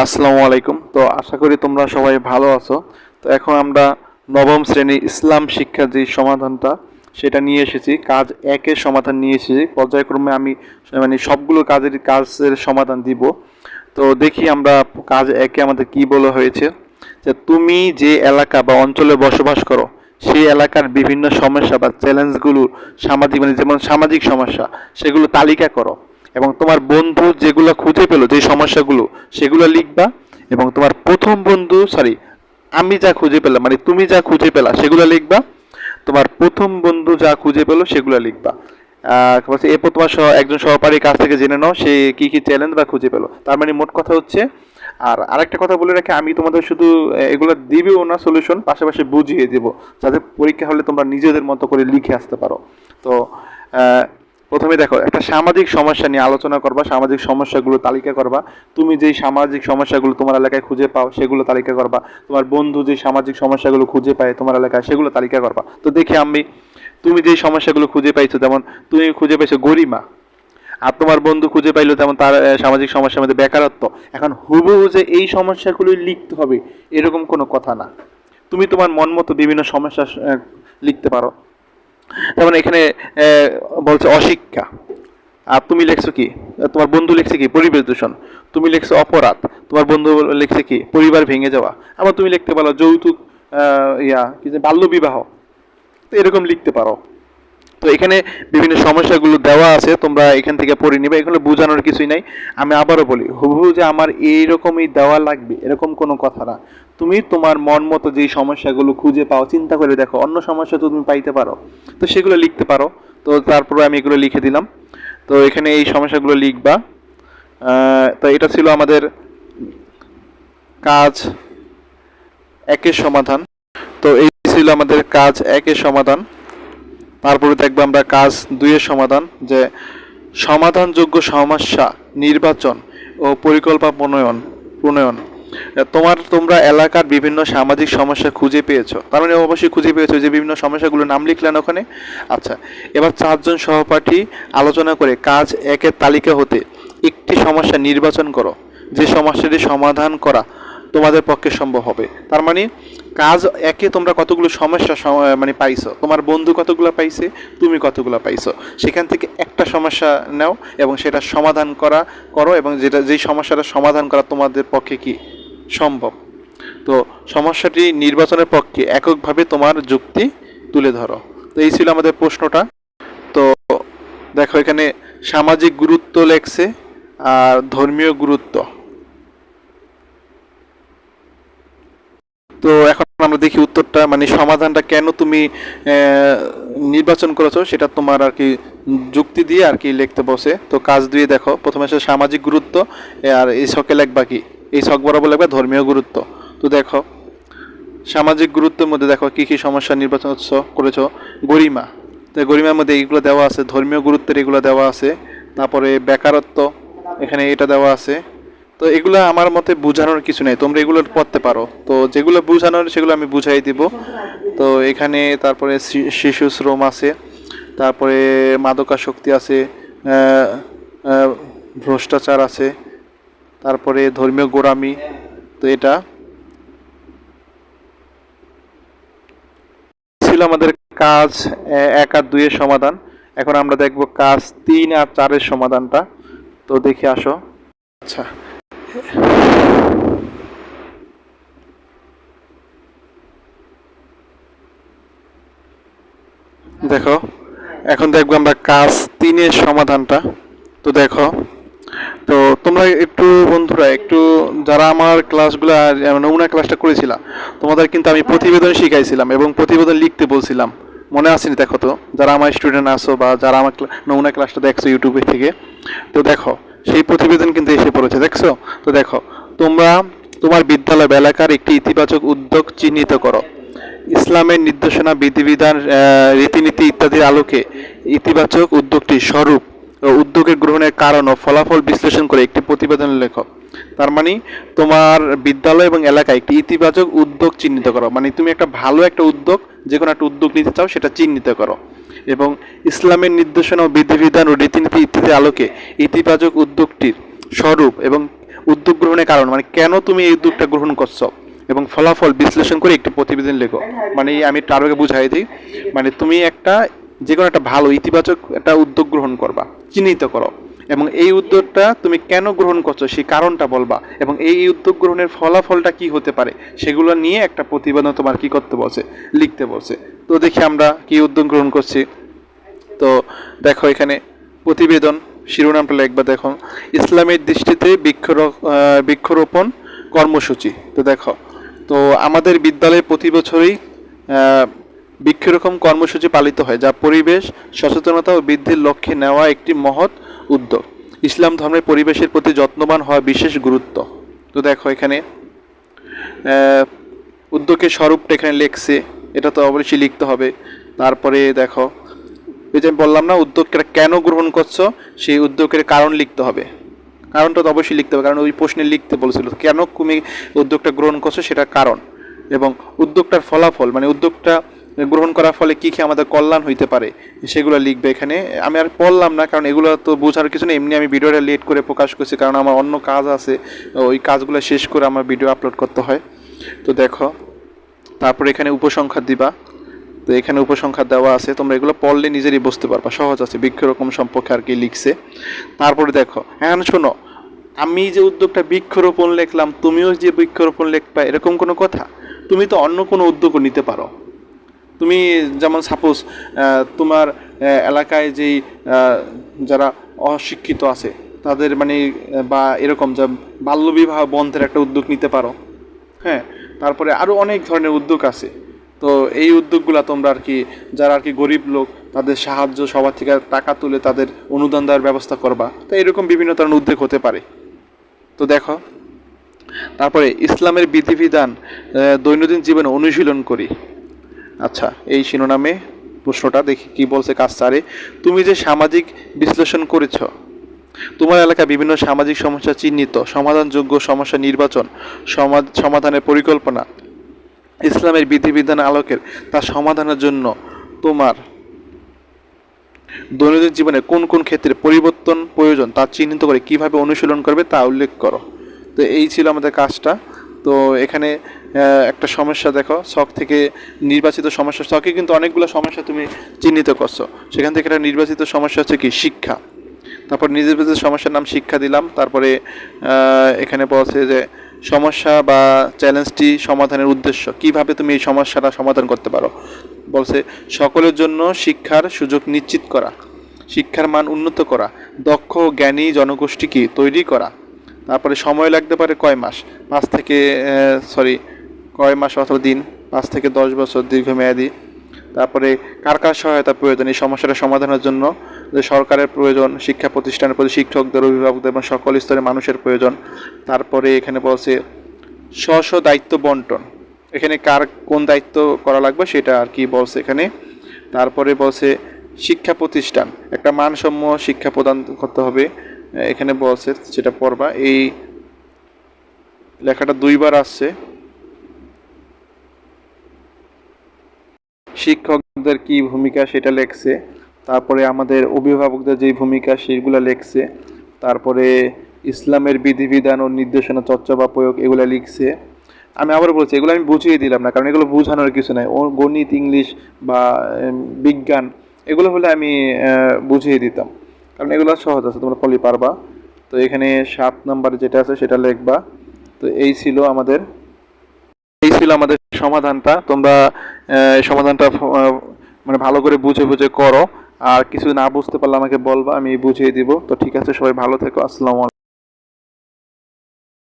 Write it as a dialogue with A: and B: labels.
A: আসসালামু আলাইকুম। তো আশা করি তোমরা সবাই ভালো আছো। তো এখন আমরা নবম শ্রেণী ইসলাম শিক্ষার যে সমাধানটা সেটা নিয়ে এসেছি। কাজ একের সমাধান নিয়ে এসেছি। পর্যায়ক্রমে আমি সবগুলো কাজের সমাধান দিব। তো দেখি আমরা কাজ একে আমাদের কি বলা হয়েছে, যে তুমি যে এলাকা বা অঞ্চলে বসবাস করো সেই এলাকার বিভিন্ন সমস্যা বা চ্যালেঞ্জগুলো যেমন সামাজিক সমস্যা সেগুলো তালিকা করো, এবং তোমার বন্ধু যেগুলো খুঁজে পেলো যে সমস্যাগুলো সেগুলো লিখবা। এবং তোমার প্রথম বন্ধু আমি যা খুঁজে পেলাম তুমি যা খুঁজে পেলা সেগুলো লিখবা। তোমার প্রথম বন্ধু যা খুঁজে পেলো সেগুলো লিখবা। এরপর তোমার একজন সহপাঠীর কাছ থেকে জেনে নাও সে কি কি চ্যালেঞ্জ বা খুঁজে পেলো। তার মোট কথা হচ্ছে, আর আরেকটা কথা বলে রাখি, আমি তোমাদের শুধু এগুলো দিবেও না সলিউশন, পাশাপাশি বুঝিয়ে দেবো যাতে পরীক্ষা হলে তোমরা নিজেদের মতো করে লিখে আসতে পারো। তো প্রথমে দেখো, একটা সামাজিক সমস্যা নিয়ে আলোচনা করবা, সামাজিক সমস্যাগুলো তালিকা করবা। তুমি যেই সামাজিক সমস্যাগুলো তোমার এলাকায় খুঁজে পাও সেগুলো তালিকা করবা। তোমার বন্ধু যে সামাজিক সমস্যাগুলো খুঁজে পায় তোমার এলাকায় সেগুলো তালিকা করবা। তো দেখি তুমি যেই সমস্যাগুলো খুঁজে পাইছো, যেমন তুমি খুঁজে পাইছো গরিমা, আর তোমার বন্ধু খুঁজে পাইলো তেমন তার সামাজিক সমস্যার মধ্যে বেকারত্ব। এখন হুবহু যে এই সমস্যাগুলো লিখতে হবে এরকম কোনো কথা না। তুমি তোমার মন মতো বিভিন্ন সমস্যা লিখতে পারো। যেমন এখানে বলছে অশিক্ষা, আর তুমি লিখছো কি, তোমার বন্ধু লিখছে কি পরিবেশ দূষণ, তুমি লিখছো অপরাধ, তোমার বন্ধু লিখছে কি পরিবার ভেঙে যাওয়া। আবার তুমি লিখতে পারো যৌতুক, কি যে বাল্য বিবাহ। তো এরকম লিখতে পারো। তো এখানে বিভিন্ন সমস্যাগুলো দেওয়া আছে, তোমরা এখান থেকে পড়ে নিবে, এগুলো বোঝানোর কিছুই নাই। আমি আবারও বলি, হুবহু যে আমার এইরকমই দেওয়া লাগবে এরকম কোনো কথা না। তুমি তোমার মন মতো যেই সমস্যাগুলো খুঁজে পাও চিন্তা করে দেখো, অন্য সমস্যা তো তুমি পাইতে পারো, তো সেগুলো লিখতে পারো। তো তারপরে আমি এগুলো লিখে দিলাম। তো এখানে এই সমস্যাগুলো লিখবা। তো এটা ছিল আমাদের কাজ একের সমাধান। তো এই ছিল আমাদের কাজ একের সমাধান। তারপরে দেখবো আমরা কাজ দুইয়ের সমাধান, যে সমাধানযোগ্য সমস্যা নির্বাচন ও পরিকল্পনা প্রণয়ন। তোমরা এলাকার বিভিন্ন সামাজিক সমস্যা খুঁজে পেয়েছো, তার অবশ্যই খুঁজে পেয়েছো যে বিভিন্ন সমস্যাগুলোর নাম লিখলেন ওখানে। আচ্ছা, এবার চারজন সহপাঠী আলোচনা করে কাজ একের তালিকা হতে একটি সমস্যা নির্বাচন করো, যে সমস্যাটি সমাধান করা তোমাদের পক্ষে সম্ভব হবে। তার কাজ একে তোমরা কতগুলো সমস্যা পাইছো, তোমার বন্ধু কতগুলো পাইছে, তুমি কতগুলো পাইছো, সেখান থেকে একটা সমস্যা নাও এবং সেটা সমাধান করো, এবং যেই সমস্যাটা সমাধান করা তোমাদের পক্ষে কি সম্ভব। তো সমস্যাটি নির্বাচনের পক্ষে এককভাবে তোমার যুক্তি তুলে ধরো। তো এই ছিল আমাদের প্রশ্নটা। তো দেখো এখানে সামাজিক গুরুত্ব লেখছে আর ধর্মীয় গুরুত্ব। তো এখন আমরা দেখি উত্তরটা, সমাধানটা কেন তুমি নির্বাচন করেছো সেটা তোমার আর কি যুক্তি দিয়ে আর কি লিখতে বসে। তো কাজ দিয়ে দেখো, প্রথমে আছে সামাজিক গুরুত্ব, আর এই ছকে লিখবা কি, এই ছক বরাবর লিখবা ধর্মীয় গুরুত্ব। তো দেখো সামাজিক গুরুত্বের মধ্যে দেখো কি কি সমস্যা নির্বাচন করেছো। গরিমা, তো গরিমার মধ্যে এইগুলো দেওয়া আছে, ধর্মীয় গুরুত্বের এগুলো দেওয়া আছে। তারপরে বেকারত্ব, এখানে এটা দেওয়া আছে। তো এগুলো আমার মতে বোঝানোর কিছু নেই, তোমরা এগুলো পড়তে পারো। তো যেগুলো বোঝানোর সেগুলো আমি বুঝাই দিব। তো এখানে তারপরে শিশু শ্রম আছে, তারপরে মাদকাসক্তি আছে, ভ্রষ্টাচার আছে, তারপরে ধর্মীয় গোঁড়ামি। তো এটা ছিল আমাদের কাজ এক আর দুইয়ের সমাধান। এখন আমরা দেখব কাজ তিন আর চারের সমাধানটা। তো দেখে আসো। আচ্ছা, দেখো এখন দেখবো আমরা কাজ তিনের সমাধানটা। তো দেখো, তো তোমরা একটু বন্ধুরা একটু যারা আমার ক্লাসগুলো নমুনা ক্লাসটা করেছিলাম, তোমাদের কিন্তু আমি প্রতিবেদন শিখাইছিলাম এবং প্রতিবেদন লিখতে বলছিলাম, মনে আসেনি? দেখো তো যারা আমার স্টুডেন্ট আসো বা যারা আমার নমুনা ক্লাসটা দেখছো ইউটিউবে থেকে, তো দেখো সেই প্রতিবেদন কিন্তু এসে পড়েছে, দেখছো? তো দেখো, তোমার বিদ্যালয় বা এলাকার একটি ইতিবাচক উদ্যোগ চিহ্নিত করো। ইসলামের নির্দেশনা, বিধিবিধান, রীতিনীতি ইত্যাদির আলোকে ইতিবাচক উদ্যোগটি স্বরূপ ও উদ্যোগের গ্রহণের কারণ ও ফলাফল বিশ্লেষণ করে একটি প্রতিবেদন লেখো। তার তোমার বিদ্যালয় এবং এলাকায় একটি ইতিবাচক উদ্যোগ চিহ্নিত করো, তুমি একটা ভালো একটা উদ্যোগ, যে কোনো একটা উদ্যোগ নিতে চাও সেটা চিহ্নিত করো, এবং ইসলামের নির্দেশনা ও বিধিবিধান ও রীতিনীতি ইত্যাদির আলোকে ইতিবাচক উদ্যোগটির স্বরূপ এবং উদ্যোগ গ্রহণের কারণ মানে কেন তুমি এই উদ্যোগটা গ্রহণ করছো এবং ফলাফল বিশ্লেষণ করে একটি প্রতিবেদন লেখো। মানে আমি একটু আরো বুঝাই দিই, মানে তুমি একটা যে কোনো একটা ভালো ইতিবাচক একটা উদ্যোগ গ্রহণ করবা, চিহ্নিত করো এবং এই উদ্যোগটা তুমি কেন গ্রহণ করছো সেই কারণটা বলবা এবং এই উদ্যোগ গ্রহণের ফলাফলটা কি হতে পারে সেগুলো নিয়ে একটা প্রতিবেদন তোমার কি করতে বলছে, লিখতে বলছে। তো দেখি আমরা কি উদ্যোগ গ্রহণ করছি। তো দেখো এখানে প্রতিবেদন শিরোনামটা লিখবা, দেখো ইসলামের দৃষ্টিতে বৃক্ষরোপণ কর্মসূচি। তো দেখো, তো আমাদের বিদ্যালয়ে প্রতি বছরই বৃক্ষরোপণ কর্মসূচি পালিত হয়, যা পরিবেশ সচেতনতা ও বৃদ্ধির লক্ষ্যে নেওয়া একটি মহৎ উদ্যোগ। ইসলাম ধর্মের পরিবেশের প্রতি যত্নবান হওয়া বিশেষ গুরুত্ব। তো দেখো এখানে উদ্যোগের স্বরূপটা এখানে লেখছে, এটা তো অবশ্যই লিখতে হবে। তারপরে দেখো ওই যে আমি বললাম না উদ্যোগটা কেন গ্রহণ করছো, সেই উদ্যোগের কারণ লিখতে হবে। কারণটা তো অবশ্যই লিখতে হবে, কারণ ওই প্রশ্নে লিখতে বলেছিল কেন তুমি উদ্যোগটা গ্রহণ করছো সেটার কারণ, এবং উদ্যোগটার ফলাফল মানে উদ্যোগটা গ্রহণ করার ফলে কী কী আমাদের কল্যাণ হইতে পারে সেগুলো লিখবে এখানে। আমি আর পড়লাম না, কারণ এগুলো তো বোঝার কিছু নেই, এমনি আমি ভিডিওটা লেট করে প্রকাশ করছি কারণ আমার অন্য কাজ আছে, ওই কাজগুলো শেষ করে আমার ভিডিও আপলোড করতে হয়। তো দেখো তারপরে এখানে উপসংখ্যা দিবা। তো এখানে উপসংখ্যা দেওয়া আছে, তোমরা এগুলো পড়লে নিজেরই বুঝতে পারবা, সহজ আছে। বৃক্ষরোপণ সম্পর্কে আর কি লিখছে। তারপরে দেখো এখন শোনো, আমি যে উদ্যোগটা বৃক্ষরোপণ লিখলাম তুমিও যে বৃক্ষরোপণ লিখবা এরকম কোনো কথা, তুমি তো অন্য কোনো উদ্যোগও নিতে পারো। তুমি যেমন সাপোজ তোমার এলাকায় যেই যারা অশিক্ষিত আছে তাদের মানে বা এরকম যা বাল্যবিবাহ বন্ধের একটা উদ্যোগ নিতে পারো। হ্যাঁ, তারপরে আরও অনেক ধরনের উদ্যোগ আছে। তো এই উদ্যোগগুলো তোমরা আর কি যারা আর কি গরিব লোক তাদের সাহায্য, সবার থেকে টাকা তুলে তাদের অনুদান দেওয়ার ব্যবস্থা করবা। তো এরকম বিভিন্ন ধরনের উদ্যোগ হতে পারে। তো দেখো তারপরে ইসলামের বিধিবিধান দৈনন্দিন জীবনে অনুশীলন করি। আচ্ছা, এই শিরোনামে প্রশ্নটা দেখি কি বলছে কাজ 4-এ। তুমি যে সামাজিক বিশ্লেষণ করেছ, তোমার এলাকায় বিভিন্ন সামাজিক সমস্যা চিহ্নিত, সমাধানযোগ্য সমস্যা নির্বাচন, সমাধানের পরিকল্পনা, ইসলামের বিধিবিধান আলোকের তা সমাধানের জন্য তোমার দৈনন্দিন জীবনে কোন কোন ক্ষেত্রে পরিবর্তন প্রয়োজন তা চিহ্নিত করে কিভাবে অনুশীলন করবে তা উল্লেখ করো। তো এই ছিল আমাদের কাজটা। তো এখানে একটা সমস্যা দেখো, ছক থেকে নির্বাচিত সমস্যা, ছকে কিন্তু অনেকগুলো সমস্যা তুমি চিহ্নিত করছো, সেখান থেকে একটা নির্বাচিত সমস্যা হচ্ছে কি শিক্ষা। তারপর নির্বাচিত সমস্যার নাম শিক্ষা দিলাম। তারপরে এখানে বলছে যে সমস্যা বা চ্যালেঞ্জটি সমাধানের উদ্দেশ্য, কিভাবে তুমি এই সমস্যাটা সমাধান করতে পারো। বলছে সকলের জন্য শিক্ষার সুযোগ নিশ্চিত করা, শিক্ষার মান উন্নত করা, দক্ষ জ্ঞানী জনগোষ্ঠীকে তৈরি করা। তারপরে সময় লাগতে পারে কয় মাস, কয় মাস অথবা দিন, 5 থেকে 10 বছর দীর্ঘমেয়াদী। তারপরে কার কার সহায়তা প্রয়োজন এই সমস্যাটা সমাধানের জন্য, যে সরকারের প্রয়োজন, শিক্ষা প্রতিষ্ঠানের প্রতি শিক্ষকদের, অভিভাবকদের এবং সকল স্তরের মানুষের প্রয়োজন। তারপরে এখানে বলছে স্ব দায়িত্ব বন্টন, এখানে কার কোন দায়িত্ব করা লাগবে সেটা আর কি বলছে এখানে। তারপরে বলছে শিক্ষা প্রতিষ্ঠান একটা মানসম্য শিক্ষা প্রদান করতে হবে, এখানে বলছে সেটা পড়বা। এই লেখাটা 2বার আসছে। শিক্ষকদের কি ভূমিকা সেটা লেখছে, তারপরে আমাদের অভিভাবকদের যে ভূমিকা সেগুলো লেখছে, তারপরে ইসলামের বিধিবিধান ও নির্দেশনা চর্চা বা প্রয়োগ এগুলো লিখছে। আমি আবার বলছি এগুলো আমি বুঝিয়ে দিলাম না, কারণ এগুলো বোঝানোর কিছু নাই। ও গণিত, ইংলিশ বা বিজ্ঞান এগুলো হলে আমি বুঝিয়ে দিতাম, কারণ এগুলো সহজ আছে, তোমরা পড়লে পারবা। তো এখানে 7 নম্বরে যেটা আছে সেটা লিখবা। তো এই ছিল আমাদের সমাধানটা। তোমরা সমাধানটা মানে ভালো করে বুঝে বুঝে করো, আর কিছু না বুঝতে পারলে আমাকে বলবা, আমি বুঝিয়ে দিব। তো ঠিক আছে, সবাই ভালো থেকো। আসসালামু আলাইকুম।